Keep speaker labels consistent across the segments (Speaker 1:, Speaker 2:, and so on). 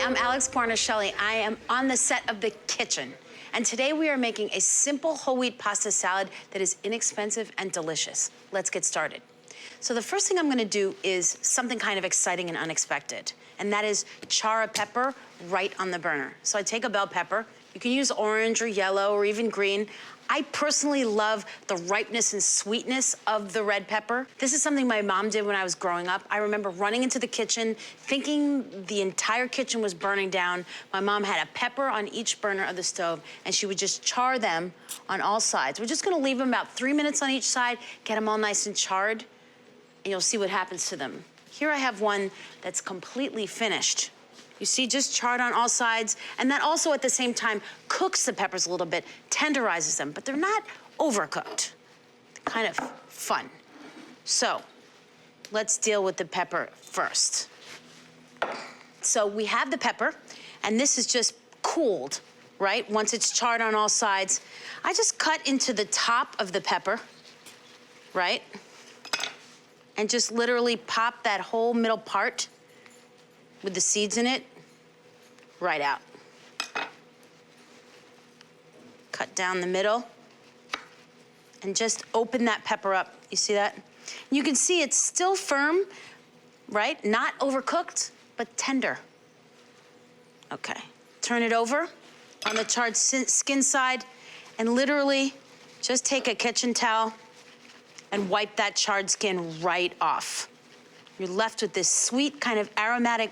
Speaker 1: Hi, I'm Guarnaschelli. I am on the set of The Kitchen. And today we are making a simple whole wheat pasta salad that is inexpensive and delicious. Let's get started. So the first thing I'm gonna do is something kind of exciting and unexpected, and that is char a pepper right on the burner. So I take a bell pepper. You can use orange or yellow or even green. I personally love the ripeness and sweetness of the red pepper. This is something my mom did when I was growing up. I remember running into the kitchen, thinking the entire kitchen was burning down. My mom had a pepper on each burner of the stove, and she would just char them on all sides. We're just gonna leave them about 3 minutes on each side, get them all nice and charred, and you'll see what happens to them. Here I have one that's completely finished. You see, just charred on all sides, and that also at the same time cooks the peppers a little bit, tenderizes them, but they're not overcooked. They're kind of fun. So let's deal with the pepper first. So we have the pepper, and this is just cooled, right? Once it's charred on all sides. I just cut into the top of the pepper, right? And just literally pop that whole middle part with the seeds in it right out. Cut down the middle and just open that pepper up. You see that? You can see it's still firm, right? Not overcooked, but tender. Okay, turn it over on the charred skin side and literally just take a kitchen towel and wipe that charred skin right off. You're left with this sweet kind of aromatic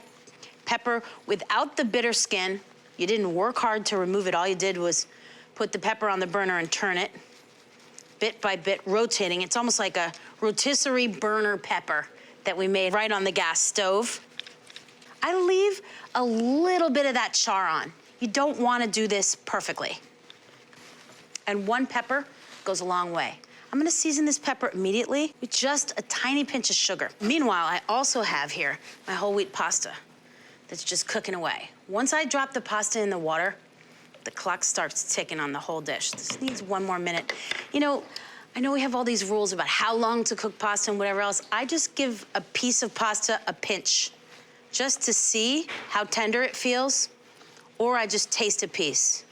Speaker 1: pepper without the bitter skin. You didn't work hard to remove it. All you did was put the pepper on the burner and turn it bit by bit, rotating. It's almost like a rotisserie burner pepper that we made right on the gas stove. I leave a little bit of that char on. You don't want to do this perfectly. And one pepper goes a long way. I'm gonna season this pepper immediately with just a tiny pinch of sugar. Meanwhile, I also have here my whole wheat pasta that's just cooking away. Once I drop the pasta in the water, the clock starts ticking on the whole dish. This needs 1 more minute. You know, I know we have all these rules about how long to cook pasta and whatever else. I just give a piece of pasta a pinch just to see how tender it feels, or I just taste a piece.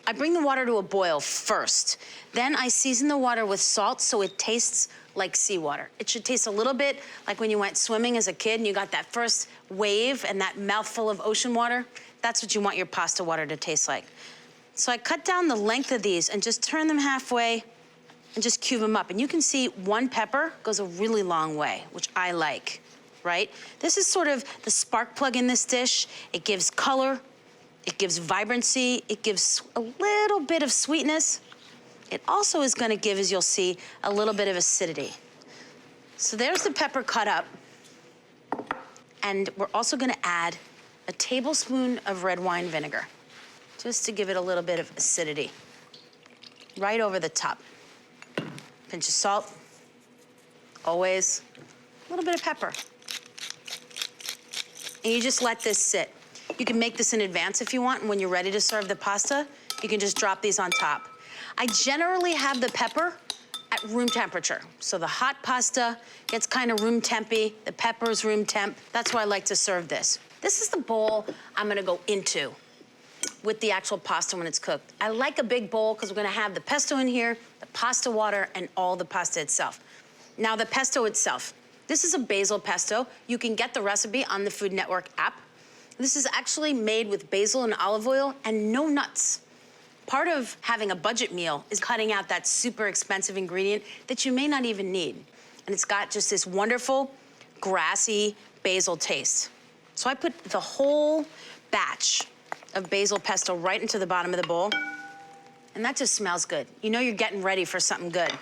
Speaker 1: I bring the water to a boil first. Then I season the water with salt so it tastes like seawater. It should taste a little bit like when you went swimming as a kid and you got that first wave and that mouthful of ocean water. That's what you want your pasta water to taste like. So I cut down the length of these and just turn them halfway and just cube them up. And you can see one pepper goes a really long way, which I like, right? This is sort of the spark plug in this dish. It gives color, it gives vibrancy, it gives a little bit of sweetness. It also is gonna give, as you'll see, a little bit of acidity. So there's the pepper cut up. And we're also gonna add a tablespoon of red wine vinegar, just to give it a little bit of acidity. Right over the top. Pinch of salt, always. A little bit of pepper. And you just let this sit. You can make this in advance if you want, and when you're ready to serve the pasta, you can just drop these on top. I generally have the pepper at room temperature. So the hot pasta gets kind of room tempy, the pepper's room temp. That's why I like to serve this. This is the bowl I'm gonna go into with the actual pasta when it's cooked. I like a big bowl because we're gonna have the pesto in here, the pasta water, and all the pasta itself. Now the pesto itself. This is a basil pesto. You can get the recipe on the Food Network app. This is actually made with basil and olive oil and no nuts. Part of having a budget meal is cutting out that super expensive ingredient that you may not even need. And it's got just this wonderful, grassy basil taste. So I put the whole batch of basil pesto right into the bottom of the bowl, and that just smells good. You know you're getting ready for something good.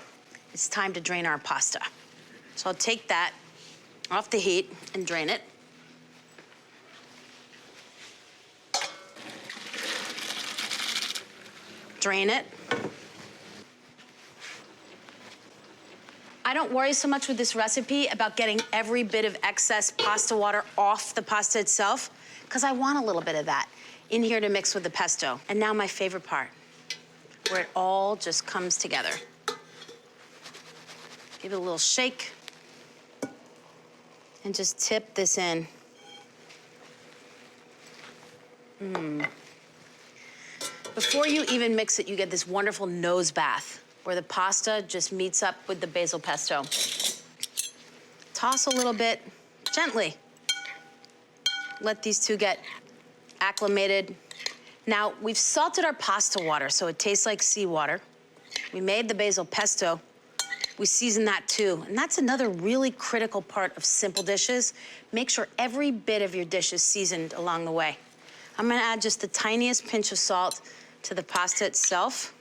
Speaker 1: It's time to drain our pasta. So I'll take that off the heat and drain it. Drain it. I don't worry so much with this recipe about getting every bit of excess pasta water off the pasta itself, because I want a little bit of that in here to mix with the pesto. And now my favorite part, where it all just comes together. Give it a little shake and just tip this in. Before you even mix it, you get this wonderful nose bath where the pasta just meets up with the basil pesto. Toss a little bit, gently. Let these two get acclimated. Now, we've salted our pasta water so it tastes like seawater. We made the basil pesto. We season that too. And that's another really critical part of simple dishes. Make sure every bit of your dish is seasoned along the way. I'm gonna add just the tiniest pinch of salt to the pasta itself.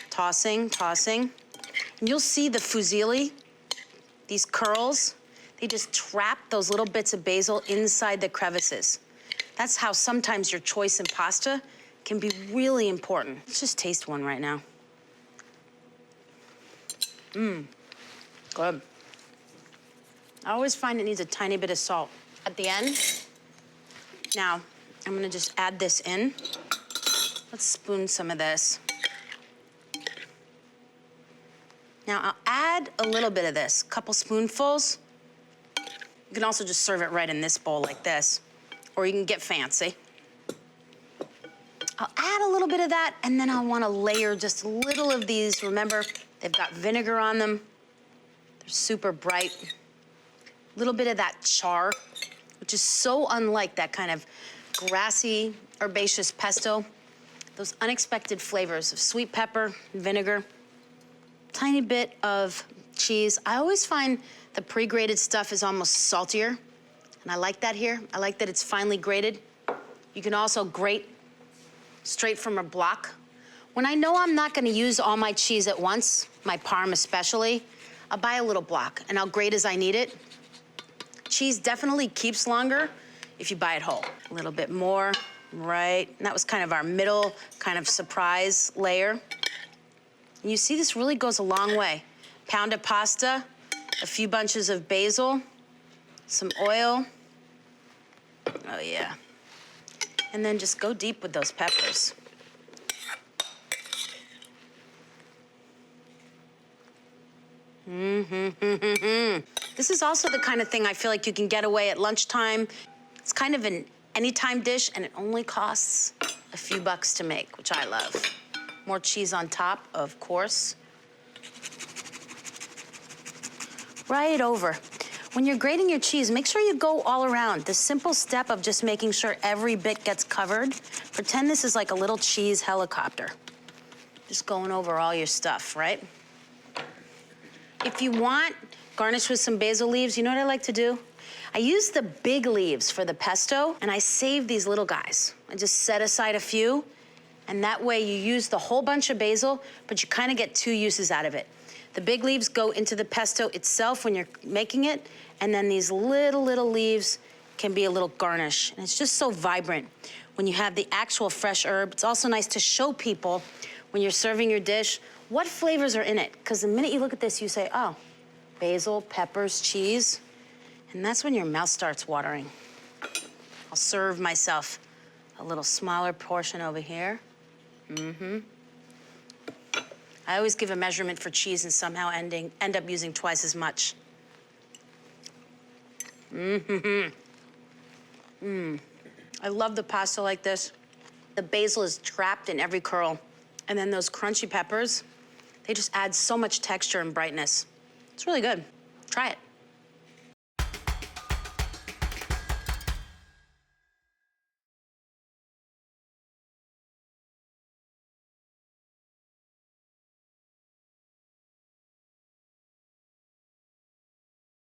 Speaker 1: Tossing, tossing. And you'll see the fusilli, these curls, they just trap those little bits of basil inside the crevices. That's how sometimes your choice in pasta can be really important. Let's just taste one right now. Good. I always find it needs a tiny bit of salt at the end. Now, I'm gonna just add this in. Let's spoon some of this. Now, I'll add a little bit of this, a couple spoonfuls. You can also just serve it right in this bowl like this, or you can get fancy. I'll add a little bit of that, and then I'll wanna layer just a little of these. Remember, they've got vinegar on them. They're super bright. A little bit of that char, which is so unlike that kind of grassy, herbaceous pesto. Those unexpected flavors of sweet pepper, vinegar, tiny bit of cheese. I always find the pre-grated stuff is almost saltier, and I like that here. I like that it's finely grated. You can also grate straight from a block. When I know I'm not gonna use all my cheese at once, my Parm especially, I'll buy a little block and I'll grate as I need it. Cheese definitely keeps longer if you buy it whole. A little bit more, right? And that was kind of our middle kind of surprise layer. And you see this really goes a long way. Pound of pasta, a few bunches of basil, some oil. Oh yeah. And then just go deep with those peppers. This is also the kind of thing I feel like you can get away at lunchtime. It's kind of an anytime dish, and it only costs a few bucks to make, which I love. More cheese on top, of course. Right over. When you're grating your cheese, make sure you go all around. The simple step of just making sure every bit gets covered. Pretend this is like a little cheese helicopter. Just going over all your stuff, right? If you want, garnish with some basil leaves. You know what I like to do? I use the big leaves for the pesto, and I save these little guys. I just set aside a few, and that way you use the whole bunch of basil, but you kind of get two uses out of it. The big leaves go into the pesto itself when you're making it, and then these little leaves can be a little garnish. And it's just so vibrant when you have the actual fresh herb. It's also nice to show people when you're serving your dish what flavors are in it. Because the minute you look at this, you say, oh, basil, peppers, cheese. And that's when your mouth starts watering. I'll serve myself a little smaller portion over here. I always give a measurement for cheese and somehow end up using twice as much. I love the pasta like this. The basil is trapped in every curl. And then those crunchy peppers, they just add so much texture and brightness. It's really good. Try it.